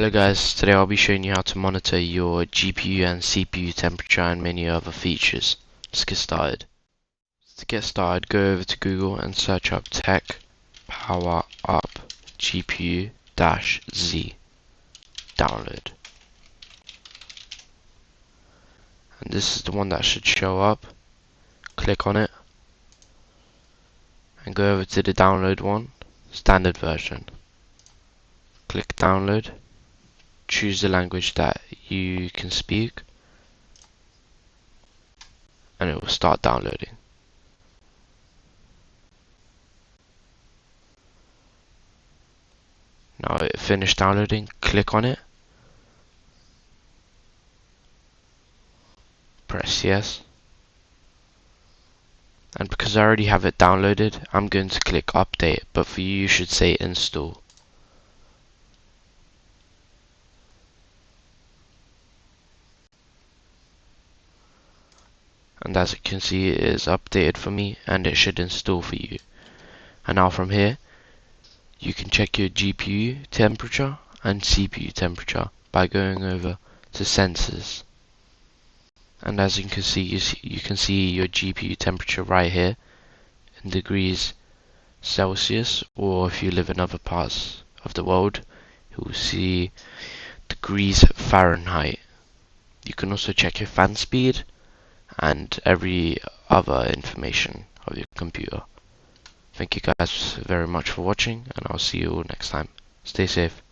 Hello guys, today I'll be showing you how to monitor your GPU and CPU temperature and many other features. Let's get started. To get started, go over to Google and search up Tech Power Up GPU-Z. Download. And this is the one that should show up. Click on it and go over to the download one, standard version. Click download. Choose the language that you can speak and it will start downloading. Now it finished downloading, click on it, press yes, and because I already have it downloaded, I'm going to click update, but for you should say install. And as you can see, it is updated for me and it should install for you. And now from here, you can check your GPU temperature and CPU temperature by going over to sensors. And as you can see your GPU temperature right here in degrees Celsius, or if you live in other parts of the world, you will see degrees Fahrenheit. You can also check your fan speed and every other information of your computer. Thank you guys very much for watching, and I'll see you all next time. Stay safe.